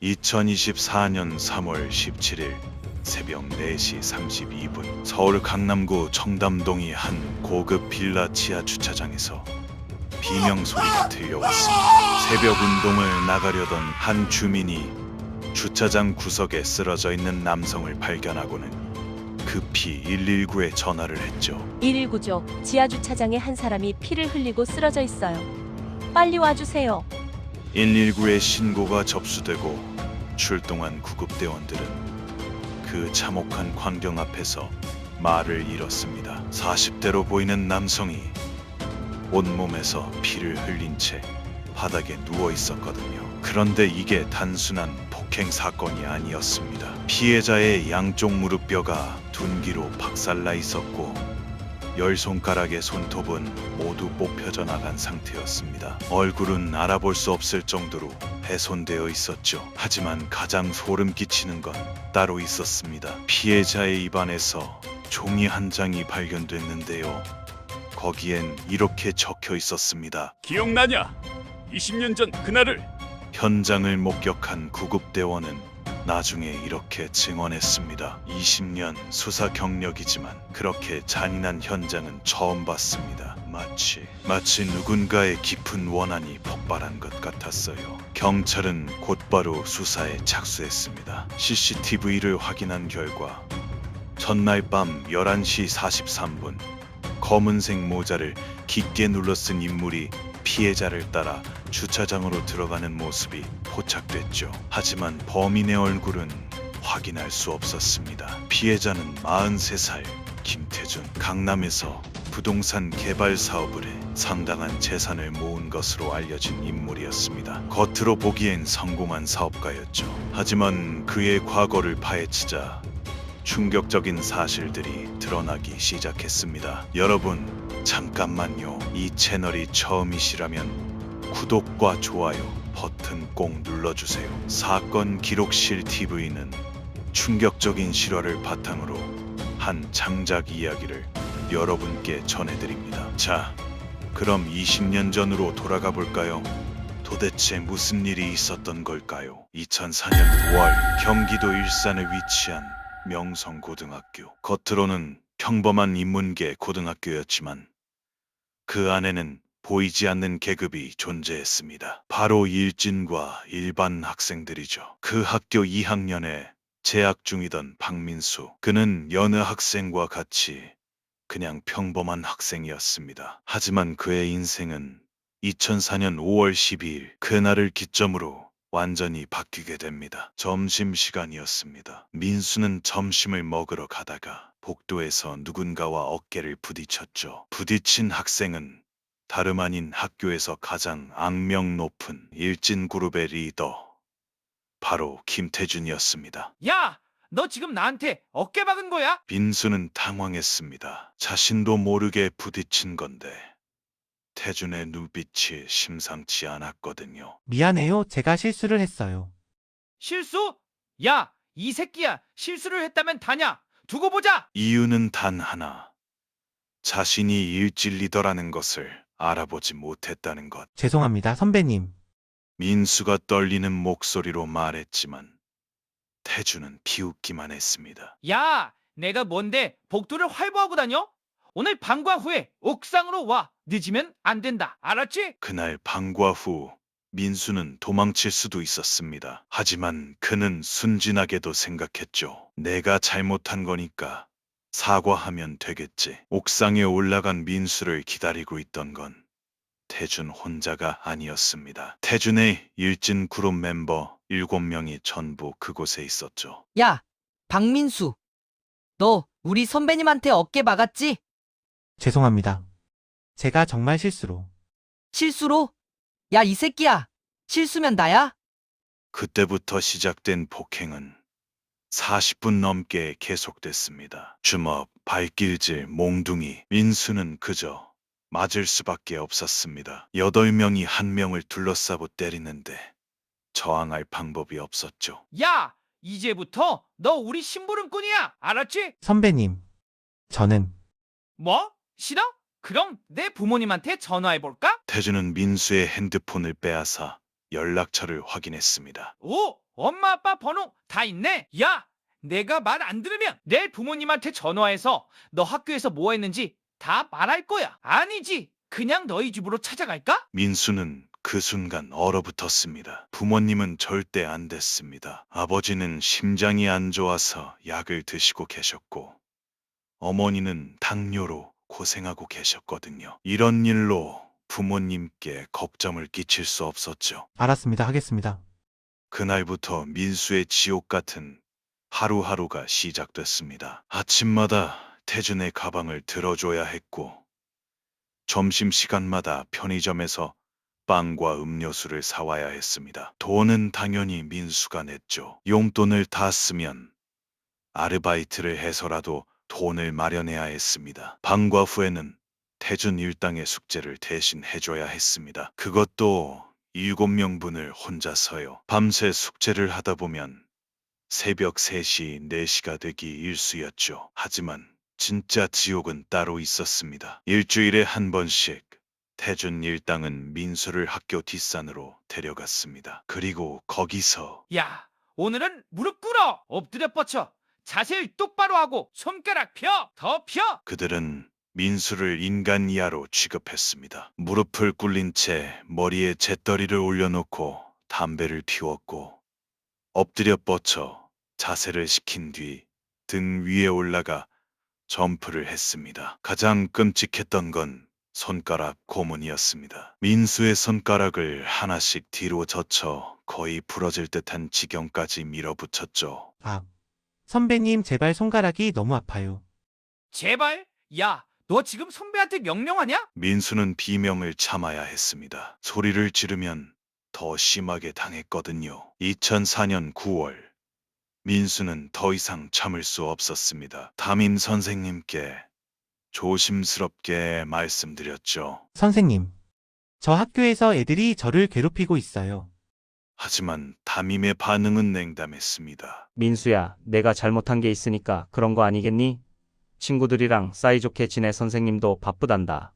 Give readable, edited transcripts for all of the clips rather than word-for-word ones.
2024년 3월 17일 새벽 4시 32분 서울 강남구 청담동의 한 고급 빌라 지하 주차장에서 비명 소리가 들려왔습니다. 새벽 운동을 나가려던 한 주민이 주차장 구석에 쓰러져 있는 남성을 발견하고는 급히 119에 전화를 했죠. 119죠. 지하 주차장에 한 사람이 피를 흘리고 쓰러져 있어요. 빨리 와주세요. 119의 신고가 접수되고 출동한 구급대원들은 그 참혹한 광경 앞에서 말을 잃었습니다. 40대로 보이는 남성이 온몸에서 피를 흘린 채 바닥에 누워 있었거든요. 그런데 이게 단순한 폭행 사건이 아니었습니다. 피해자의 양쪽 무릎뼈가 둔기로 박살나 있었고 열 손가락의 손톱은 모두 뽑혀져 나간 상태였습니다. 얼굴은 알아볼 수 없을 정도로 훼손되어 있었죠. 하지만 가장 소름 끼치는 건 따로 있었습니다. 피해자의 입안에서 종이 한 장이 발견됐는데요. 거기엔 이렇게 적혀 있었습니다. 기억나냐? 20년 전 그날을. 현장을 목격한 구급대원은 나중에 이렇게 증언했습니다. 20년 수사 경력이지만 그렇게 잔인한 현장은 처음 봤습니다. 마치 누군가의 깊은 원한이 폭발한 것 같았어요. 경찰은 곧바로 수사에 착수했습니다. CCTV를 확인한 결과 전날 밤 11시 43분 검은색 모자를 깊게 눌러쓴 인물이 피해자를 따라 주차장으로 들어가는 모습이 포착됐죠. 하지만 범인의 얼굴은 확인할 수 없었습니다. 피해자는 43살 김태준, 강남에서 부동산 개발 사업을 해 상당한 재산을 모은 것으로 알려진 인물이었습니다. 겉으로 보기엔 성공한 사업가였죠. 하지만 그의 과거를 파헤치자 충격적인 사실들이 드러나기 시작했습니다. 여러분, 잠깐만요. 이 채널이 처음이시라면 구독과 좋아요 버튼 꼭 눌러주세요. 사건 기록실 TV는 충격적인 실화를 바탕으로 한 장작 이야기를 여러분께 전해드립니다. 자, 그럼 20년 전으로 돌아가 볼까요? 도대체 무슨 일이 있었던 걸까요? 2004년 5월 경기도 일산에 위치한 명성고등학교. 겉으로는 평범한 인문계 고등학교였지만 그 안에는 보이지 않는 계급이 존재했습니다. 바로 일진과 일반 학생들이죠. 그 학교 2학년에 재학 중이던 박민수. 그는 여느 학생과 같이 그냥 평범한 학생이었습니다. 하지만 그의 인생은 2004년 5월 12일 그날을 기점으로 완전히 바뀌게 됩니다. 점심시간이었습니다. 민수는 점심을 먹으러 가다가 복도에서 누군가와 어깨를 부딪혔죠. 부딪힌 학생은 다름 아닌 학교에서 가장 악명 높은 일진 그룹의 리더, 바로 김태준이었습니다. 야! 너 지금 나한테 어깨 박은 거야? 민수는 당황했습니다. 자신도 모르게 부딪힌 건데 태준의 눈빛이 심상치 않았거든요. 미안해요. 제가 실수를 했어요. 실수? 야! 이 새끼야! 실수를 했다면 다냐? 두고 보자! 이유는 단 하나. 자신이 일진 리더라는 것을 알아보지 못했다는 것. 죄송합니다, 선배님. 민수가 떨리는 목소리로 말했지만 태준은 비웃기만 했습니다. 야! 내가 뭔데 복도를 활보하고 다녀? 오늘 방과 후에 옥상으로 와! 늦으면 안 된다. 알았지? 그날 방과 후 민수는 도망칠 수도 있었습니다. 하지만 그는 순진하게도 생각했죠. 내가 잘못한 거니까 사과하면 되겠지. 옥상에 올라간 민수를 기다리고 있던 건 태준 혼자가 아니었습니다. 태준의 일진 그룹 멤버 7명이 전부 그곳에 있었죠. 야, 박민수. 너 우리 선배님한테 어깨 박았지? 죄송합니다. 제가 정말 실수로. 실수로? 야, 이 새끼야. 실수면 나야? 그때부터 시작된 폭행은 40분 넘게 계속됐습니다. 주먹, 발길질, 몽둥이. 민수는 그저 맞을 수밖에 없었습니다. 8명이 한 명을 둘러싸고 때리는데 저항할 방법이 없었죠. 야! 이제부터 너 우리 심부름꾼이야. 알았지? 선배님. 저는 뭐? 싫어? 그럼 내 부모님한테 전화해볼까? 태준은 민수의 핸드폰을 빼앗아 연락처를 확인했습니다. 오! 엄마 아빠 번호 다 있네. 야, 내가 말 안 들으면 내일 부모님한테 전화해서 너 학교에서 뭐 했는지 다 말할 거야. 아니지, 그냥 너희 집으로 찾아갈까? 민수는 그 순간 얼어붙었습니다. 부모님은 절대 안 됐습니다. 아버지는 심장이 안 좋아서 약을 드시고 계셨고, 어머니는 당뇨로 고생하고 계셨거든요. 이런 일로 부모님께 걱정을 끼칠 수 없었죠. 알았습니다. 하겠습니다. 그날부터 민수의 지옥 같은 하루하루가 시작됐습니다. 아침마다 태준의 가방을 들어줘야 했고, 점심시간마다 편의점에서 빵과 음료수를 사와야 했습니다. 돈은 당연히 민수가 냈죠. 용돈을 다 쓰면 아르바이트를 해서라도 돈을 마련해야 했습니다. 방과 후에는 태준 일당의 숙제를 대신 해줘야 했습니다. 그것도 7명분을 혼자서요. 밤새 숙제를 하다 보면 새벽 3시, 4시가 되기 일쑤였죠. 하지만 진짜 지옥은 따로 있었습니다. 일주일에 한 번씩 태준 일당은 민수를 학교 뒷산으로 데려갔습니다. 그리고 거기서 야, 오늘은 무릎 꿇어. 엎드려 뻗쳐. 자세를 똑바로 하고 손가락 펴. 더 펴. 그들은 민수를 인간 이하로 취급했습니다. 무릎을 꿇린 채 머리에 재떨이를 올려놓고 담배를 피웠고, 엎드려 뻗쳐 자세를 시킨 뒤 등 위에 올라가 점프를 했습니다. 가장 끔찍했던 건 손가락 고문이었습니다. 민수의 손가락을 하나씩 뒤로 젖혀 거의 부러질 듯한 지경까지 밀어붙였죠. 아, 선배님, 제발 손가락이 너무 아파요. 제발. 야, 너 지금 선배한테 명령하냐? 민수는 비명을 참아야 했습니다. 소리를 지르면 더 심하게 당했거든요. 2004년 9월, 민수는 더 이상 참을 수 없었습니다. 담임 선생님께 조심스럽게 말씀드렸죠. 선생님, 저 학교에서 애들이 저를 괴롭히고 있어요. 하지만 담임의 반응은 냉담했습니다. 민수야, 내가 잘못한 게 있으니까 그런 거 아니겠니? 친구들이랑 사이좋게 지내. 선생님도 바쁘단다.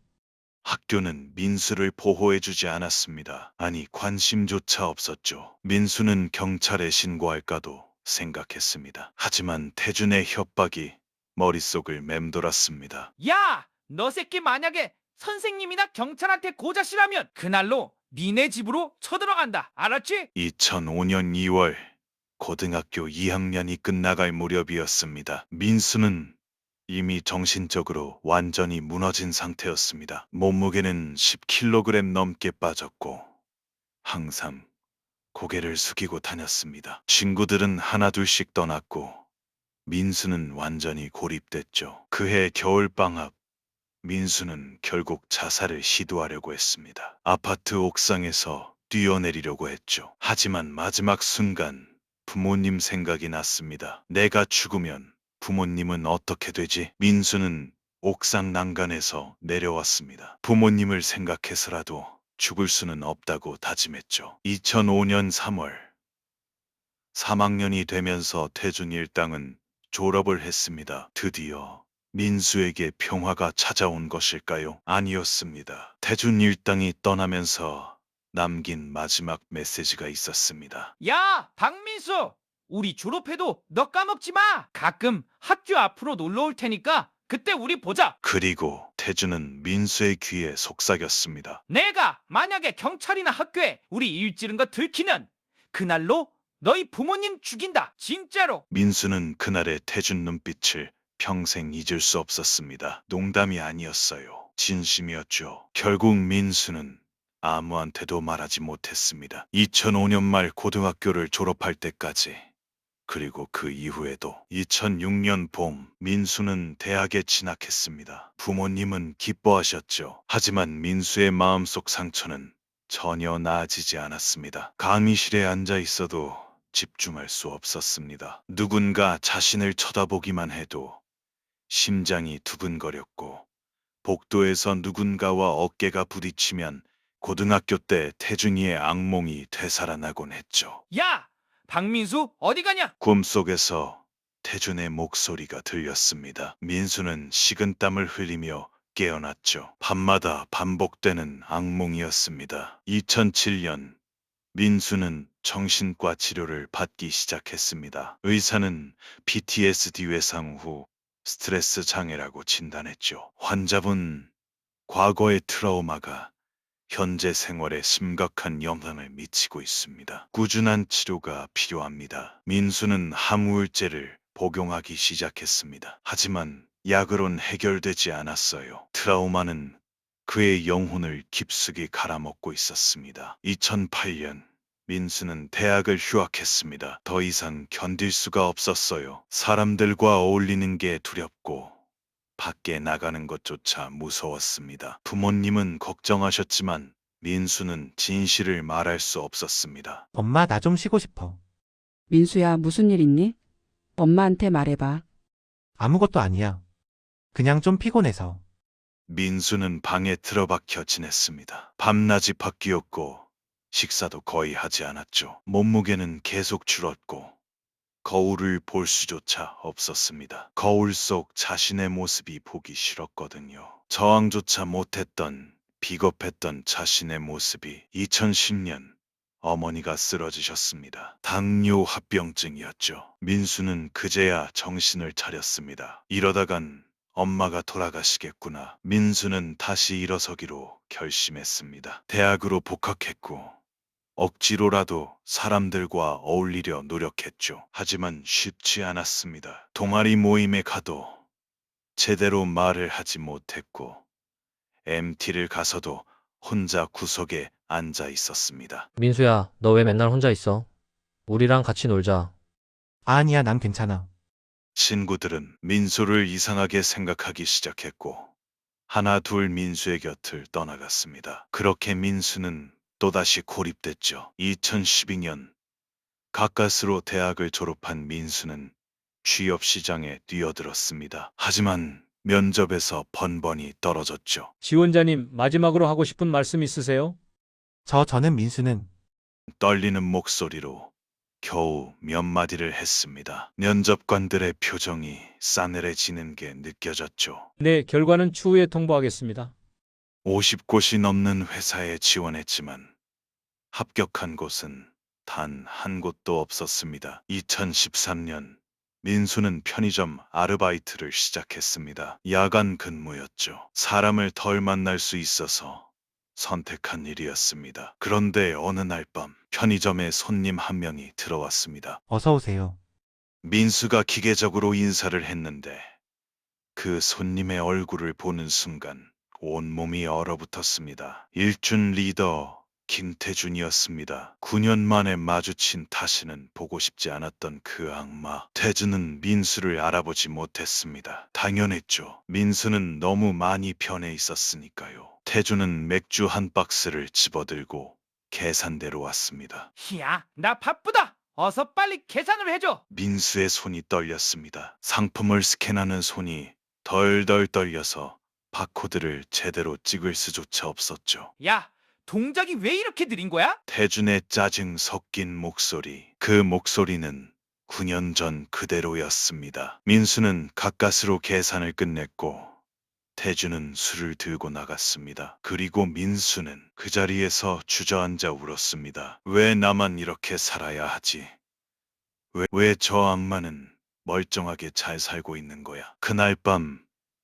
학교는 민수를 보호해주지 않았습니다. 아니, 관심조차 없었죠. 민수는 경찰에 신고할까도 생각했습니다. 하지만 태준의 협박이 머릿속을 맴돌았습니다. 야, 너 새끼 만약에 선생님이나 경찰한테 고자질하면 그날로 니네 집으로 쳐들어간다. 알았지? 2005년 2월, 고등학교 2학년이 끝나갈 무렵이었습니다. 민수는 이미 정신적으로 완전히 무너진 상태였습니다. 몸무게는 10kg 넘게 빠졌고 항상 고개를 숙이고 다녔습니다. 친구들은 하나둘씩 떠났고 민수는 완전히 고립됐죠. 그해 겨울방학, 민수는 결국 자살을 시도하려고 했습니다. 아파트 옥상에서 뛰어내리려고 했죠. 하지만 마지막 순간 부모님 생각이 났습니다. 내가 죽으면 부모님은 어떻게 되지? 민수는 옥상 난간에서 내려왔습니다. 부모님을 생각해서라도 죽을 수는 없다고 다짐했죠. 2005년 3월, 3학년이 되면서 태준 일당은 졸업을 했습니다. 드디어 민수에게 평화가 찾아온 것일까요? 아니었습니다. 태준 일당이 떠나면서 남긴 마지막 메시지가 있었습니다. 야, 박민수. 우리 졸업해도 너 까먹지 마. 가끔 학교 앞으로 놀러 올 테니까 그때 우리 보자. 그리고 태준은 민수의 귀에 속삭였습니다. 내가 만약에 경찰이나 학교에 우리 일 찌른 거 들키면 그날로 너희 부모님 죽인다. 진짜로. 민수는 그날의 태준 눈빛을 평생 잊을 수 없었습니다. 농담이 아니었어요. 진심이었죠. 결국 민수는 아무한테도 말하지 못했습니다. 2005년 말 고등학교를 졸업할 때까지, 그리고 그 이후에도 2006년 봄, 민수는 대학에 진학했습니다. 부모님은 기뻐하셨죠. 하지만 민수의 마음속 상처는 전혀 나아지지 않았습니다. 강의실에 앉아 있어도 집중할 수 없었습니다. 누군가 자신을 쳐다보기만 해도 심장이 두근거렸고, 복도에서 누군가와 어깨가 부딪히면 고등학교 때 태준이의 악몽이 되살아나곤 했죠. 야, 박민수 어디 가냐? 꿈속에서 태준의 목소리가 들렸습니다. 민수는 식은땀을 흘리며 깨어났죠. 밤마다 반복되는 악몽이었습니다. 2007년 민수는 정신과 치료를 받기 시작했습니다. 의사는 PTSD 외상 후 스트레스 장애라고 진단했죠. 환자분 과거의 트라우마가 현재 생활에 심각한 영향을 미치고 있습니다. 꾸준한 치료가 필요합니다. 민수는 항우울제를 복용하기 시작했습니다. 하지만 약으론 해결되지 않았어요. 트라우마는 그의 영혼을 깊숙이 갈아먹고 있었습니다. 2008년 민수는 대학을 휴학했습니다. 더 이상 견딜 수가 없었어요. 사람들과 어울리는 게 두렵고 밖에 나가는 것조차 무서웠습니다. 부모님은 걱정하셨지만 민수는 진실을 말할 수 없었습니다. 엄마, 나 좀 쉬고 싶어. 민수야, 무슨 일 있니? 엄마한테 말해봐. 아무것도 아니야. 그냥 좀 피곤해서. 민수는 방에 틀어박혀 지냈습니다. 밤낮이 바뀌었고 식사도 거의 하지 않았죠. 몸무게는 계속 줄었고 거울을 볼 수조차 없었습니다. 거울 속 자신의 모습이 보기 싫었거든요. 저항조차 못했던 비겁했던 자신의 모습이 2010년 어머니가 쓰러지셨습니다. 당뇨 합병증이었죠. 민수는 그제야 정신을 차렸습니다. 이러다간 엄마가 돌아가시겠구나. 민수는 다시 일어서기로 결심했습니다. 대학으로 복학했고 억지로라도 사람들과 어울리려 노력했죠. 하지만 쉽지 않았습니다. 동아리 모임에 가도 제대로 말을 하지 못했고 MT를 가서도 혼자 구석에 앉아 있었습니다. 민수야, 너 왜 맨날 혼자 있어? 우리랑 같이 놀자. 아니야, 난 괜찮아. 친구들은 민수를 이상하게 생각하기 시작했고 하나 둘 민수의 곁을 떠나갔습니다. 그렇게 민수는 또다시 고립됐죠. 2012년 가까스로 대학을 졸업한 민수는 취업 시장에 뛰어들었습니다. 하지만 면접에서 번번이 떨어졌죠. 지원자님, 마지막으로 하고 싶은 말씀 있으세요? 저는 민수는 떨리는 목소리로 겨우 몇 마디를 했습니다. 면접관들의 표정이 싸늘해지는 게 느껴졌죠. 네, 결과는 추후에 통보하겠습니다. 50곳이 넘는 회사에 지원했지만 합격한 곳은 단 한 곳도 없었습니다. 2013년 민수는 편의점 아르바이트를 시작했습니다. 야간 근무였죠. 사람을 덜 만날 수 있어서 선택한 일이었습니다. 그런데 어느 날 밤 편의점에 손님 한 명이 들어왔습니다. 어서 오세요. 민수가 기계적으로 인사를 했는데 그 손님의 얼굴을 보는 순간 온몸이 얼어붙었습니다. 일준 리더 김태준이었습니다. 9년 만에 마주친 다시는 보고 싶지 않았던 그 악마. 태준은 민수를 알아보지 못했습니다. 당연했죠. 민수는 너무 많이 변해 있었으니까요. 태준은 맥주 한 박스를 집어들고 계산대로 왔습니다. 야, 나 바쁘다. 어서 빨리 계산을 해줘. 민수의 손이 떨렸습니다. 상품을 스캔하는 손이 덜덜 떨려서 바코드를 제대로 찍을 수조차 없었죠. 야, 동작이 왜 이렇게 느린 거야? 태준의 짜증 섞인 목소리. 그 목소리는 9년 전 그대로였습니다. 민수는 가까스로 계산을 끝냈고 태준은 술을 들고 나갔습니다. 그리고 민수는 그 자리에서 주저앉아 울었습니다. 왜 나만 이렇게 살아야 하지? 왜 저 악마는 멀쩡하게 잘 살고 있는 거야? 그날 밤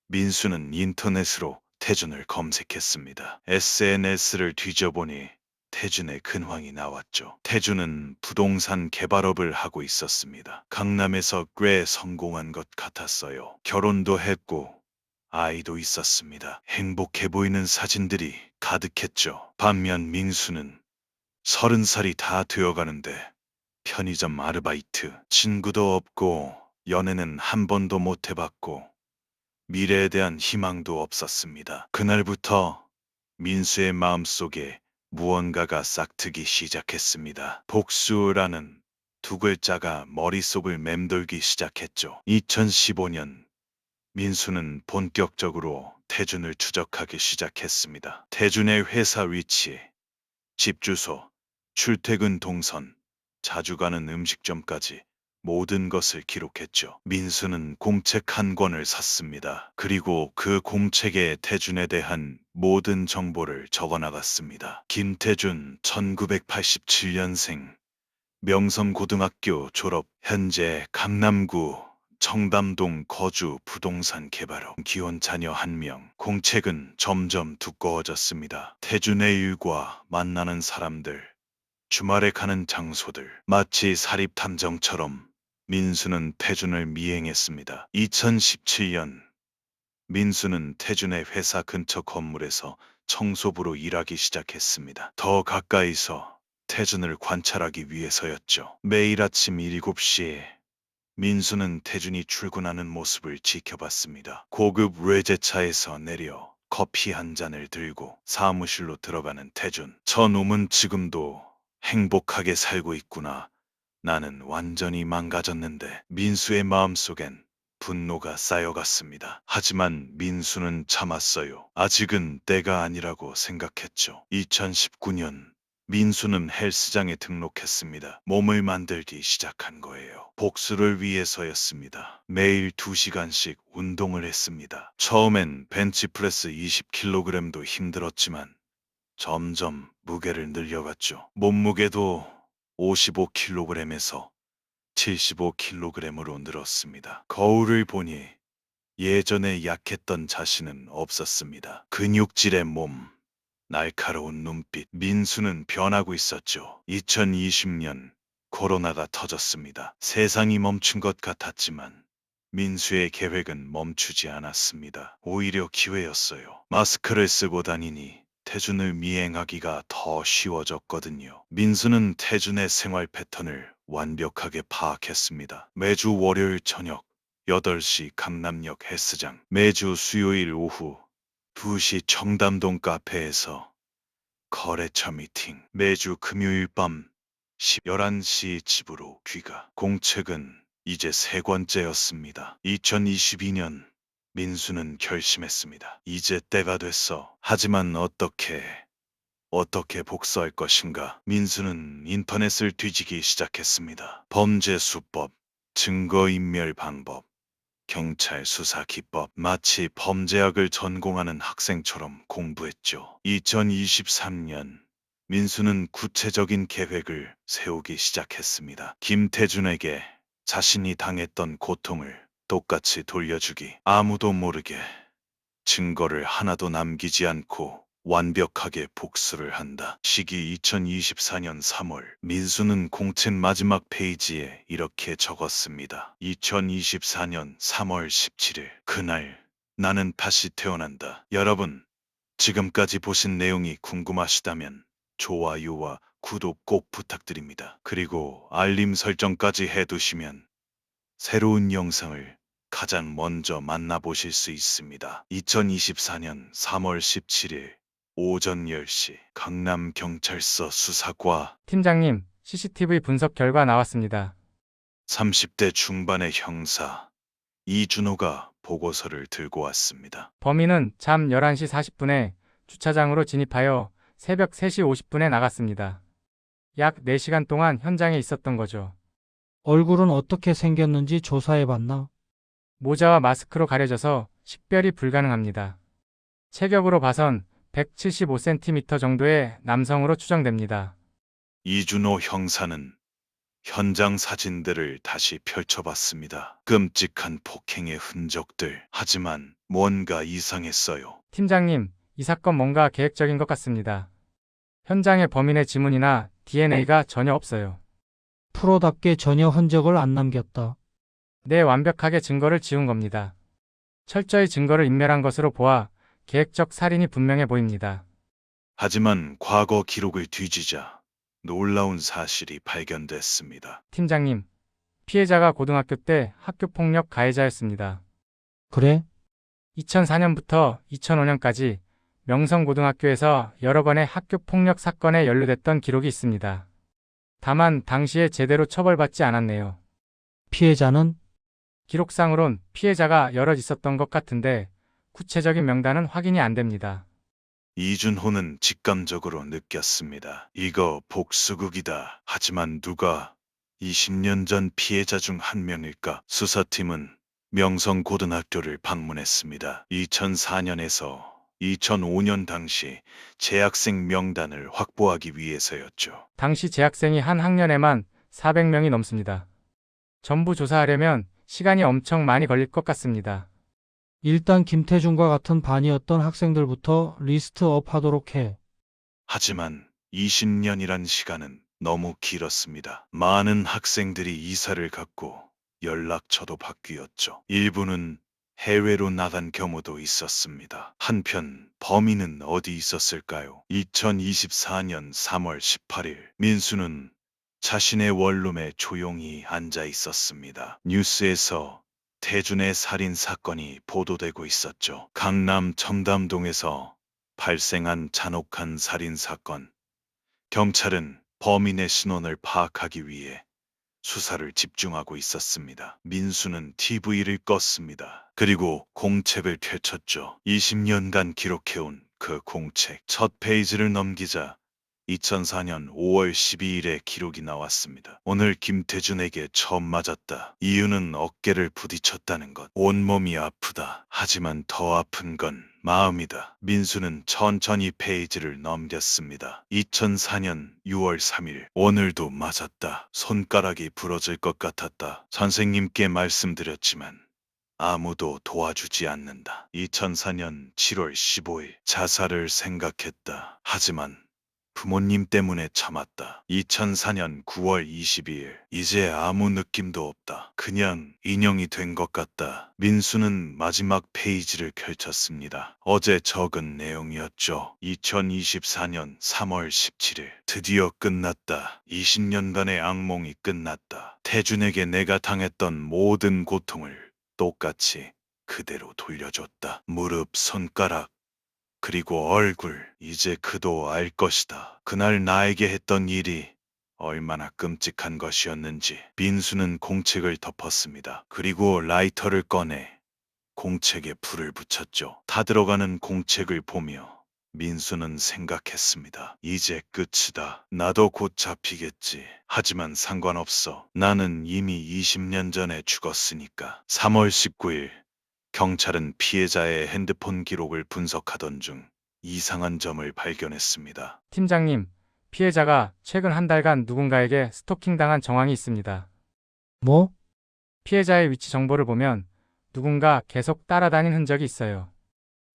민수는 인터넷으로 태준을 검색했습니다. SNS를 뒤져보니 태준의 근황이 나왔죠. 태준은 부동산 개발업을 하고 있었습니다. 강남에서 꽤 성공한 것 같았어요. 결혼도 했고 아이도 있었습니다. 행복해 보이는 사진들이 가득했죠. 반면 민수는 30살이 다 되어가는데 편의점 아르바이트, 친구도 없고 연애는 한 번도 못 해봤고 미래에 대한 희망도 없었습니다. 그날부터 민수의 마음속에 무언가가 싹트기 시작했습니다. 복수라는 두 글자가 머릿속을 맴돌기 시작했죠. 2015년 민수는 본격적으로 태준을 추적하기 시작했습니다. 태준의 회사 위치, 집 주소, 출퇴근 동선, 자주 가는 음식점까지 모든 것을 기록했죠. 민수는 공책 한 권을 샀습니다. 그리고 그 공책에 태준에 대한 모든 정보를 적어나갔습니다. 김태준 1987년생 명성고등학교 졸업, 현재 강남구 청담동 거주, 부동산 개발업, 기혼 자녀 1명. 공책은 점점 두꺼워졌습니다. 태준의 일과 만나는 사람들, 주말에 가는 장소들, 마치 사립탐정처럼 민수는 태준을 미행했습니다. 2017년 민수는 태준의 회사 근처 건물에서 청소부로 일하기 시작했습니다. 더 가까이서 태준을 관찰하기 위해서였죠. 매일 아침 7시에 민수는 태준이 출근하는 모습을 지켜봤습니다. 고급 외제차에서 내려 커피 한 잔을 들고 사무실로 들어가는 태준. 저놈은 지금도 행복하게 살고 있구나. 나는 완전히 망가졌는데. 민수의 마음속엔 분노가 쌓여갔습니다. 하지만 민수는 참았어요. 아직은 때가 아니라고 생각했죠. 2019년 민수는 헬스장에 등록했습니다. 몸을 만들기 시작한 거예요. 복수를 위해서였습니다. 매일 2시간씩 운동을 했습니다. 처음엔 벤치프레스 20kg도 힘들었지만 점점 무게를 늘려갔죠. 몸무게도 55kg에서 75kg으로 늘었습니다. 거울을 보니 예전에 약했던 자신은 없었습니다. 근육질의 몸, 날카로운 눈빛. 민수는 변하고 있었죠. 2020년 코로나가 터졌습니다. 세상이 멈춘 것 같았지만 민수의 계획은 멈추지 않았습니다. 오히려 기회였어요. 마스크를 쓰고 다니니 태준을 미행하기가 더 쉬워졌거든요. 민수는 태준의 생활 패턴을 완벽하게 파악했습니다. 매주 월요일 저녁 8시 강남역 헬스장, 매주 수요일 오후 2시 청담동 카페에서 거래처 미팅, 매주 금요일 밤 11시 집으로 귀가. 공책은 이제 3권째였습니다. 2022년 민수는 결심했습니다. 이제 때가 됐어. 하지만 어떻게 복수할 것인가? 민수는 인터넷을 뒤지기 시작했습니다. 범죄 수법, 증거인멸 방법, 경찰 수사 기법. 마치 범죄학을 전공하는 학생처럼 공부했죠. 2023년 민수는 구체적인 계획을 세우기 시작했습니다. 김태준에게 자신이 당했던 고통을 똑같이 돌려주기. 아무도 모르게 증거를 하나도 남기지 않고 완벽하게 복수를 한다. 시기 2024년 3월. 민수는 공책 마지막 페이지에 이렇게 적었습니다. 2024년 3월 17일. 그날 나는 다시 태어난다. 여러분, 지금까지 보신 내용이 궁금하시다면 좋아요와 구독 꼭 부탁드립니다. 그리고 알림 설정까지 해두시면 새로운 영상을 가장 먼저 만나보실 수 있습니다. 2024년 3월 17일 오전 10시 강남경찰서 수사과. 팀장님, CCTV 분석 결과 나왔습니다. 30대 중반의 형사 이준호가 보고서를 들고 왔습니다. 범인은 잠 11시 40분에 주차장으로 진입하여 새벽 3시 50분에 나갔습니다. 약 4시간 동안 현장에 있었던 거죠. 얼굴은 어떻게 생겼는지 조사해봤나? 모자와 마스크로 가려져서 식별이 불가능합니다. 체격으로 봐선 175cm 정도의 남성으로 추정됩니다. 이준호 형사는 현장 사진들을 다시 펼쳐봤습니다. 끔찍한 폭행의 흔적들. 하지만 뭔가 이상했어요. 팀장님, 이 사건 뭔가 계획적인 것 같습니다. 현장에 범인의 지문이나 DNA가 전혀 없어요. 프로답게 전혀 흔적을 안 남겼다. 네, 완벽하게 증거를 지운 겁니다. 철저히 증거를 인멸한 것으로 보아 계획적 살인이 분명해 보입니다. 하지만 과거 기록을 뒤지자 놀라운 사실이 발견됐습니다. 팀장님, 피해자가 고등학교 때 학교폭력 가해자였습니다. 그래? 2004년부터 2005년까지 명성고등학교에서 여러 번의 학교폭력 사건에 연루됐던 기록이 있습니다. 다만 당시에 제대로 처벌받지 않았네요. 피해자는? 기록상으론 피해자가 여럿 있었던 것 같은데 구체적인 명단은 확인이 안 됩니다. 이준호는 직감적으로 느꼈습니다. 이거 복수극이다. 하지만 누가 20년 전 피해자 중 한 명일까? 수사팀은 명성고등학교를 방문했습니다. 2004년에서 2005년 당시 재학생 명단을 확보하기 위해서였죠. 당시 재학생이 한 학년에만 400명이 넘습니다. 전부 조사하려면 시간이 엄청 많이 걸릴 것 같습니다. 일단 김태준과 같은 반이었던 학생들부터 리스트업 하도록 해. 하지만 20년이란 시간은 너무 길었습니다. 많은 학생들이 이사를 갔고 연락처도 바뀌었죠. 일부는 해외로 나간 경우도 있었습니다. 한편 범인은 어디 있었을까요? 2024년 3월 18일 민수는 자신의 원룸에 조용히 앉아 있었습니다. 뉴스에서 태준의 살인 사건이 보도되고 있었죠. 강남 청담동에서 발생한 잔혹한 살인 사건. 경찰은 범인의 신원을 파악하기 위해 수사를 집중하고 있었습니다. 민수는 TV를 껐습니다. 그리고 공책을 펼쳤죠. 20년간 기록해온 그 공책. 첫 페이지를 넘기자 2004년 5월 12일에 기록이 나왔습니다. 오늘 김태준에게 처음 맞았다. 이유는 어깨를 부딪혔다는 것. 온몸이 아프다. 하지만 더 아픈 건 마음이다. 민수는 천천히 페이지를 넘겼습니다. 2004년 6월 3일. 오늘도 맞았다. 손가락이 부러질 것 같았다. 선생님께 말씀드렸지만 아무도 도와주지 않는다. 2004년 7월 15일. 자살을 생각했다. 하지만 부모님 때문에 참았다. 2004년 9월 22일. 이제 아무 느낌도 없다. 그냥 인형이 된 것 같다. 민수는 마지막 페이지를 펼쳤습니다. 어제 적은 내용이었죠. 2024년 3월 17일. 드디어 끝났다. 20년간의 악몽이 끝났다. 태준에게 내가 당했던 모든 고통을 똑같이 그대로 돌려줬다. 무릎, 손가락, 그리고 얼굴. 이제 그도 알 것이다. 그날 나에게 했던 일이 얼마나 끔찍한 것이었는지. 민수는 공책을 덮었습니다. 그리고 라이터를 꺼내 공책에 불을 붙였죠. 타들어가는 공책을 보며 민수는 생각했습니다. 이제 끝이다. 나도 곧 잡히겠지. 하지만 상관없어. 나는 이미 20년 전에 죽었으니까. 3월 19일. 경찰은 피해자의 핸드폰 기록을 분석하던 중 이상한 점을 발견했습니다. 팀장님, 피해자가 최근 한 달간 누군가에게 스토킹당한 정황이 있습니다. 뭐? 피해자의 위치 정보를 보면 누군가 계속 따라다닌 흔적이 있어요.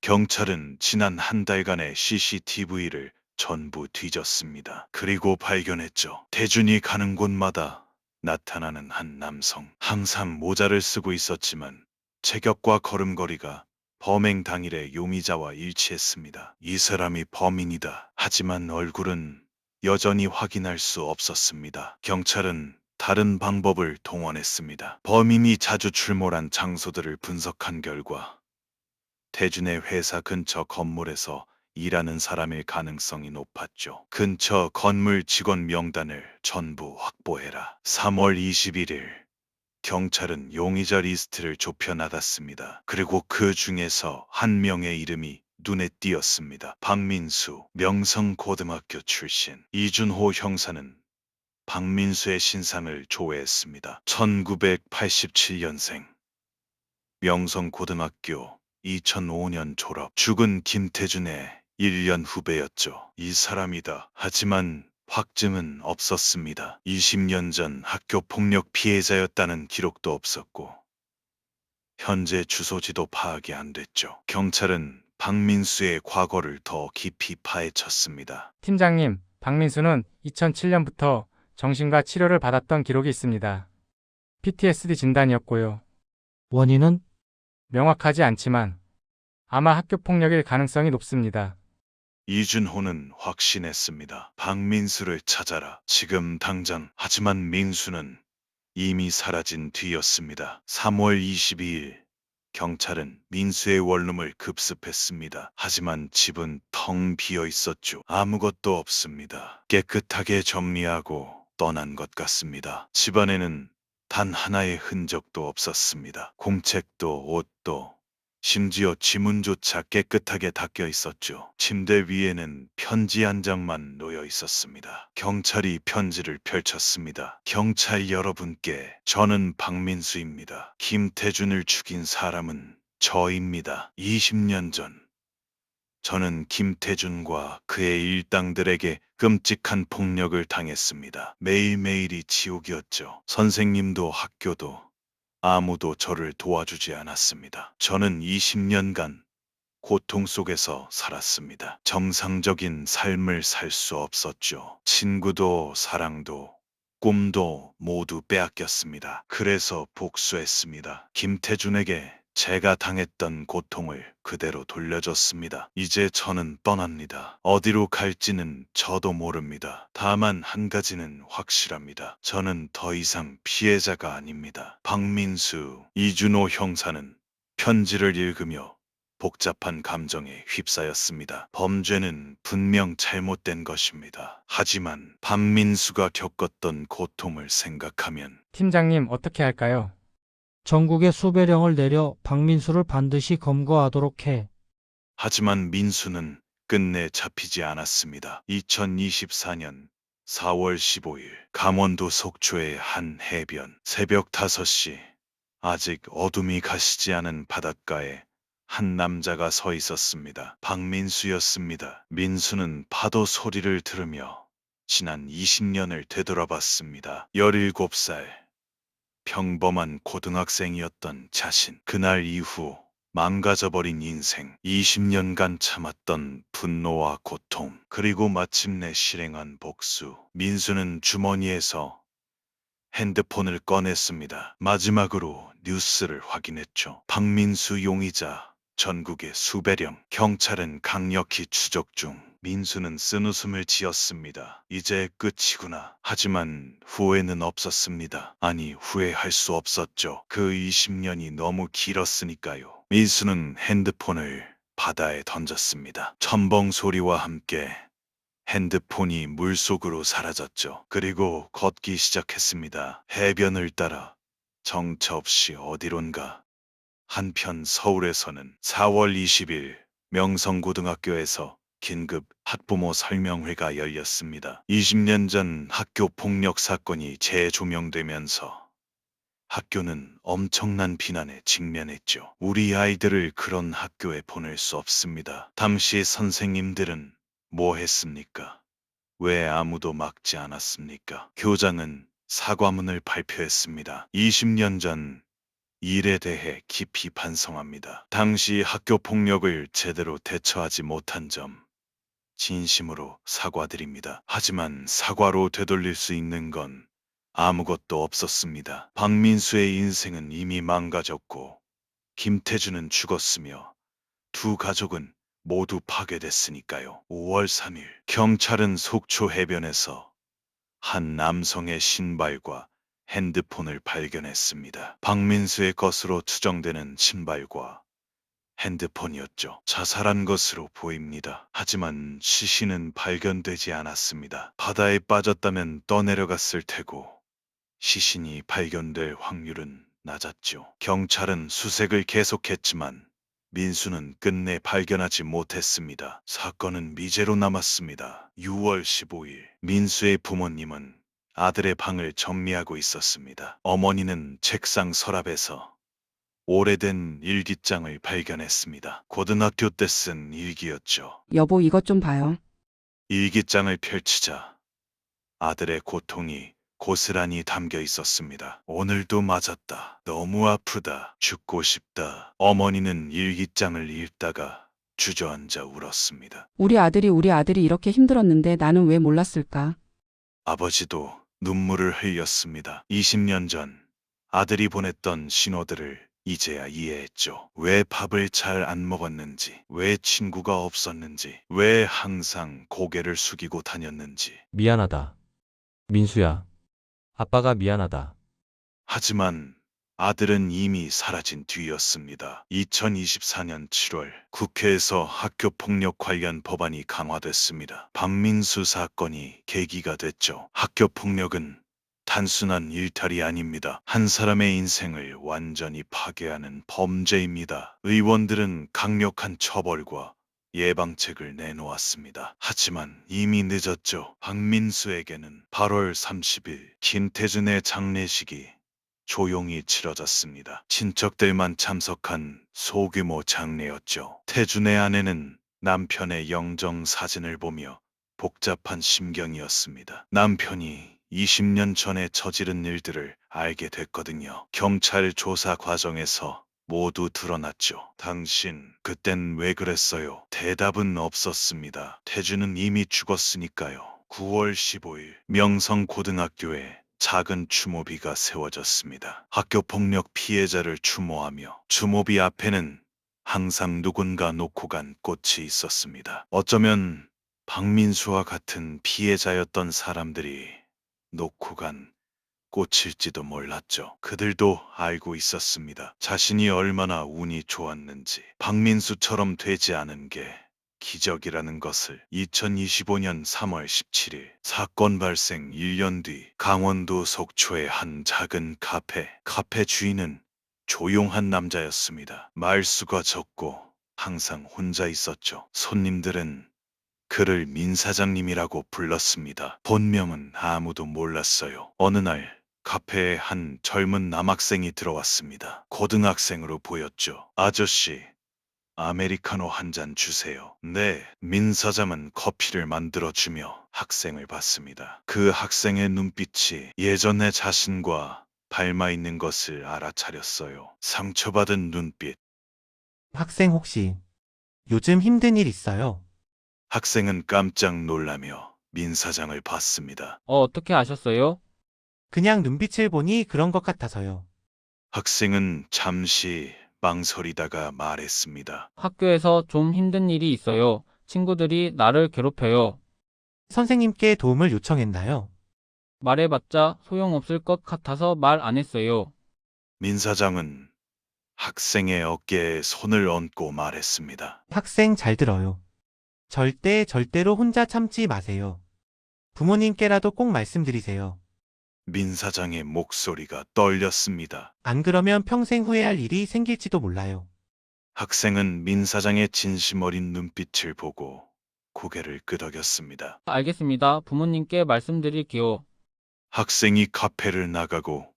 경찰은 지난 한 달간의 CCTV를 전부 뒤졌습니다. 그리고 발견했죠. 태준이 가는 곳마다 나타나는 한 남성. 항상 모자를 쓰고 있었지만 체격과 걸음걸이가 범행 당일의 용의자와 일치했습니다. 이 사람이 범인이다. 하지만 얼굴은 여전히 확인할 수 없었습니다. 경찰은 다른 방법을 동원했습니다. 범인이 자주 출몰한 장소들을 분석한 결과 태준의 회사 근처 건물에서 일하는 사람일 가능성이 높았죠. 근처 건물 직원 명단을 전부 확보해라. 3월 21일 경찰은 용의자 리스트를 좁혀나갔습니다. 그리고 그 중에서 한 명의 이름이 눈에 띄었습니다. 박민수, 명성고등학교 출신. 이준호 형사는 박민수의 신상을 조회했습니다. 1987년생. 명성고등학교 2005년 졸업. 죽은 김태준의 1년 후배였죠. 이 사람이다. 하지만 확증은 없었습니다. 20년 전 학교 폭력 피해자였다는 기록도 없었고 현재 주소지도 파악이 안 됐죠. 경찰은 박민수의 과거를 더 깊이 파헤쳤습니다. 팀장님, 박민수는 2007년부터 정신과 치료를 받았던 기록이 있습니다. PTSD 진단이었고요. 원인은? 명확하지 않지만 아마 학교 폭력일 가능성이 높습니다. 이준호는 확신했습니다. 박민수를 찾아라. 지금 당장. 하지만 민수는 이미 사라진 뒤였습니다. 3월 22일 경찰은 민수의 원룸을 급습했습니다. 하지만 집은 텅 비어 있었죠. 아무것도 없습니다. 깨끗하게 정리하고 떠난 것 같습니다. 집안에는 단 하나의 흔적도 없었습니다. 공책도 옷도 심지어 지문조차 깨끗하게 닦여 있었죠. 침대 위에는 편지 한 장만 놓여 있었습니다. 경찰이 편지를 펼쳤습니다. 경찰 여러분께, 저는 박민수입니다. 김태준을 죽인 사람은 저입니다. 20년 전 저는 김태준과 그의 일당들에게 끔찍한 폭력을 당했습니다. 매일매일이 지옥이었죠. 선생님도 학교도 아무도 저를 도와주지 않았습니다. 저는 20년간 고통 속에서 살았습니다. 정상적인 삶을 살 수 없었죠. 친구도 사랑도 꿈도 모두 빼앗겼습니다. 그래서 복수했습니다. 김태준에게 제가 당했던 고통을 그대로 돌려줬습니다. 이제 저는 떠납니다. 어디로 갈지는 저도 모릅니다. 다만 한 가지는 확실합니다. 저는 더 이상 피해자가 아닙니다. 박민수, 이준호 형사는 편지를 읽으며 복잡한 감정에 휩싸였습니다. 범죄는 분명 잘못된 것입니다. 하지만 박민수가 겪었던 고통을 생각하면 팀장님, 어떻게 할까요? 전국에 수배령을 내려 박민수를 반드시 검거하도록 해. 하지만 민수는 끝내 잡히지 않았습니다. 2024년 4월 15일 강원도 속초의 한 해변, 새벽 5시, 아직 어둠이 가시지 않은 바닷가에 한 남자가 서 있었습니다. 박민수였습니다. 민수는 파도 소리를 들으며 지난 20년을 되돌아봤습니다. 17살, 평범한 고등학생이었던 자신. 그날 이후 망가져버린 인생, 20년간 참았던 분노와 고통, 그리고 마침내 실행한 복수. 민수는 주머니에서 핸드폰을 꺼냈습니다. 마지막으로 뉴스를 확인했죠. 박민수 용의자, 전국의 수배령. 경찰은 강력히 추적 중. 민수는 쓴웃음을 지었습니다. 이제 끝이구나. 하지만 후회는 없었습니다. 아니, 후회할 수 없었죠. 그 20년이 너무 길었으니까요. 민수는 핸드폰을 바다에 던졌습니다. 첨벙 소리와 함께 핸드폰이 물속으로 사라졌죠. 그리고 걷기 시작했습니다. 해변을 따라 정처 없이 어디론가. 한편 서울에서는 4월 20일 명성고등학교에서 긴급 학부모 설명회가 열렸습니다. 20년 전 학교 폭력 사건이 재조명되면서 학교는 엄청난 비난에 직면했죠. 우리 아이들을 그런 학교에 보낼 수 없습니다. 당시 선생님들은 뭐 했습니까? 왜 아무도 막지 않았습니까? 교장은 사과문을 발표했습니다. 20년 전 일에 대해 깊이 반성합니다. 당시 학교 폭력을 제대로 대처하지 못한 점 진심으로 사과드립니다. 하지만 사과로 되돌릴 수 있는 건 아무것도 없었습니다. 박민수의 인생은 이미 망가졌고 김태준은 죽었으며 두 가족은 모두 파괴됐으니까요. 5월 3일 경찰은 속초 해변에서 한 남성의 신발과 핸드폰을 발견했습니다. 박민수의 것으로 추정되는 신발과 핸드폰이었죠. 자살한 것으로 보입니다. 하지만 시신은 발견되지 않았습니다. 바다에 빠졌다면 떠내려갔을 테고 시신이 발견될 확률은 낮았죠. 경찰은 수색을 계속했지만 민수는 끝내 발견하지 못했습니다. 사건은 미제로 남았습니다. 6월 15일 민수의 부모님은 아들의 방을 정리하고 있었습니다. 어머니는 책상 서랍에서 오래된 일기장을 발견했습니다. 고등학교 때 쓴 일기였죠. 여보, 이것 좀 봐요. 일기장을 펼치자 아들의 고통이 고스란히 담겨 있었습니다. 오늘도 맞았다. 너무 아프다. 죽고 싶다. 어머니는 일기장을 읽다가 주저앉아 울었습니다. 우리 아들이 이렇게 힘들었는데 나는 왜 몰랐을까? 아버지도 눈물을 흘렸습니다. 20년 전 아들이 보냈던 신호들을 이제야 이해했죠. 왜 밥을 잘 안 먹었는지, 왜 친구가 없었는지, 왜 항상 고개를 숙이고 다녔는지. 미안하다. 민수야. 아빠가 미안하다. 하지만 아들은 이미 사라진 뒤였습니다. 2024년 7월 국회에서 학교 폭력 관련 법안이 강화됐습니다. 박민수 사건이 계기가 됐죠. 학교 폭력은 단순한 일탈이 아닙니다. 한 사람의 인생을 완전히 파괴하는 범죄입니다. 의원들은 강력한 처벌과 예방책을 내놓았습니다. 하지만 이미 늦었죠. 박민수에게는 8월 30일 김태준의 장례식이 조용히 치러졌습니다. 친척들만 참석한 소규모 장례였죠. 태준의 아내는 남편의 영정 사진을 보며 복잡한 심경이었습니다. 남편이 20년 전에 저지른 일들을 알게 됐거든요. 경찰 조사 과정에서 모두 드러났죠. 당신, 그땐 왜 그랬어요? 대답은 없었습니다. 태준은 이미 죽었으니까요. 9월 15일, 명성고등학교에 작은 추모비가 세워졌습니다. 학교폭력 피해자를 추모하며 추모비 앞에는 항상 누군가 놓고 간 꽃이 있었습니다. 어쩌면 박민수와 같은 피해자였던 사람들이 놓고 간 꽃일지도 몰랐죠. 그들도 알고 있었습니다. 자신이 얼마나 운이 좋았는지, 박민수처럼 되지 않은 게 기적이라는 것을. 2025년 3월 17일 사건 발생 1년 뒤 강원도 속초의 한 작은 카페 주인은 조용한 남자였습니다. 말수가 적고 항상 혼자 있었죠. 손님들은 그를 민 사장님이라고 불렀습니다. 본명은 아무도 몰랐어요. 어느 날 카페에 한 젊은 남학생이 들어왔습니다. 고등학생으로 보였죠. 아저씨, 아메리카노 한 잔 주세요. 네, 민 사장은 커피를 만들어주며 학생을 봤습니다. 그 학생의 눈빛이 예전의 자신과 닮아 있는 것을 알아차렸어요. 상처받은 눈빛. 학생 혹시 요즘 힘든 일 있어요? 학생은 깜짝 놀라며 민 사장을 봤습니다. 어떻게 아셨어요? 그냥 눈빛을 보니 그런 것 같아서요. 학생은 잠시 망설이다가 말했습니다. 학교에서 좀 힘든 일이 있어요. 친구들이 나를 괴롭혀요. 선생님께 도움을 요청했나요? 말해봤자 소용없을 것 같아서 말 안 했어요. 민 사장은 학생의 어깨에 손을 얹고 말했습니다. 학생 잘 들어요. 절대로 혼자 참지 마세요. 부모님께라도 꼭 말씀드리세요. 민 사장의 목소리가 떨렸습니다. 안 그러면 평생 후회할 일이 생길지도 몰라요. 학생은 민 사장의 진심 어린 눈빛을 보고 고개를 끄덕였습니다. 알겠습니다. 부모님께 말씀드릴게요. 학생이 카페를 나가고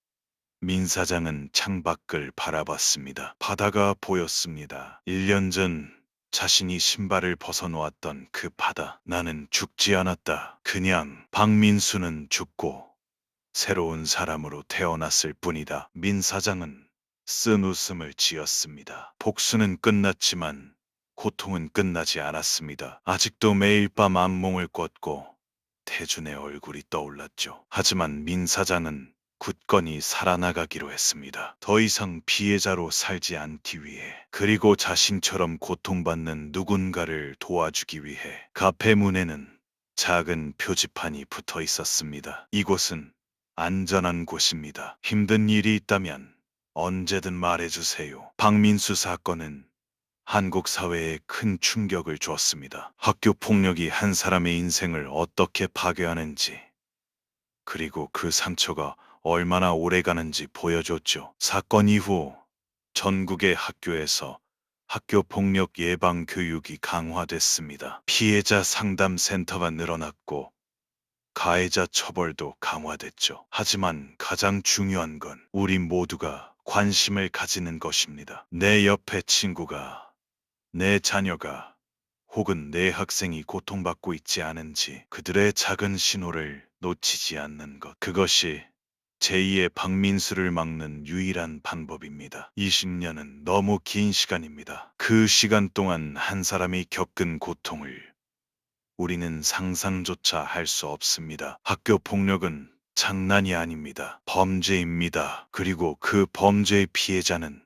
민 사장은 창밖을 바라봤습니다. 바다가 보였습니다. 1년 전 자신이 신발을 벗어놓았던 그 바다. 나는 죽지 않았다. 그냥 박민수는 죽고 새로운 사람으로 태어났을 뿐이다. 민 사장은 쓴 웃음을 지었습니다. 복수는 끝났지만 고통은 끝나지 않았습니다. 아직도 매일 밤 악몽을 꿨고 태준의 얼굴이 떠올랐죠. 하지만 민 사장은 굳건히 살아나가기로 했습니다. 더 이상 피해자로 살지 않기 위해, 그리고 자신처럼 고통받는 누군가를 도와주기 위해. 카페 문에는 작은 표지판이 붙어 있었습니다. 이곳은 안전한 곳입니다. 힘든 일이 있다면 언제든 말해주세요. 박민수 사건은 한국 사회에 큰 충격을 줬습니다. 학교 폭력이 한 사람의 인생을 어떻게 파괴하는지, 그리고 그 상처가 얼마나 오래 가는지 보여줬죠. 사건 이후 전국의 학교에서 학교 폭력 예방 교육이 강화됐습니다. 피해자 상담 센터가 늘어났고 가해자 처벌도 강화됐죠. 하지만 가장 중요한 건 우리 모두가 관심을 가지는 것입니다. 내 옆에 친구가, 내 자녀가, 혹은 내 학생이 고통받고 있지 않은지, 그들의 작은 신호를 놓치지 않는 것. 그것이 제2의 박민수를 막는 유일한 방법입니다. 20년은 너무 긴 시간입니다. 그 시간 동안 한 사람이 겪은 고통을 우리는 상상조차 할 수 없습니다. 학교 폭력은 장난이 아닙니다. 범죄입니다. 그리고 그 범죄의 피해자는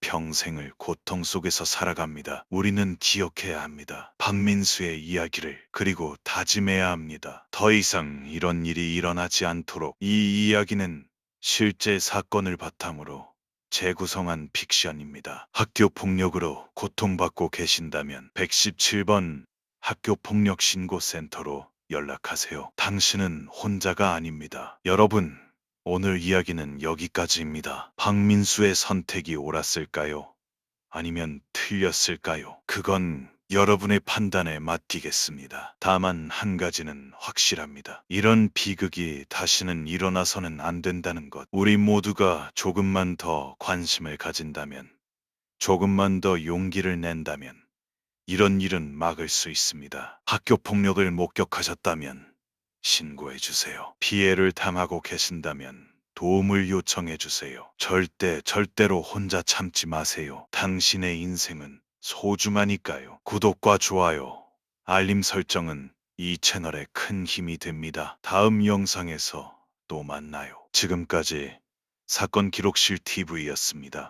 평생을 고통 속에서 살아갑니다. 우리는 기억해야 합니다. 박민수의 이야기를. 그리고 다짐해야 합니다. 더 이상 이런 일이 일어나지 않도록. 이 이야기는 실제 사건을 바탕으로 재구성한 픽션입니다. 학교 폭력으로 고통받고 계신다면 117번 학교폭력신고센터로 연락하세요. 당신은 혼자가 아닙니다. 여러분, 오늘 이야기는 여기까지입니다. 박민수의 선택이 옳았을까요? 아니면 틀렸을까요? 그건 여러분의 판단에 맡기겠습니다. 다만 한 가지는 확실합니다. 이런 비극이 다시는 일어나서는 안 된다는 것. 우리 모두가 조금만 더 관심을 가진다면, 조금만 더 용기를 낸다면, 이런 일은 막을 수 있습니다. 학교 폭력을 목격하셨다면 신고해 주세요. 피해를 당하고 계신다면 도움을 요청해 주세요. 절대로 혼자 참지 마세요. 당신의 인생은 소중하니까요. 구독과 좋아요, 알림 설정은 이 채널에 큰 힘이 됩니다. 다음 영상에서 또 만나요. 지금까지 사건 기록실 TV였습니다.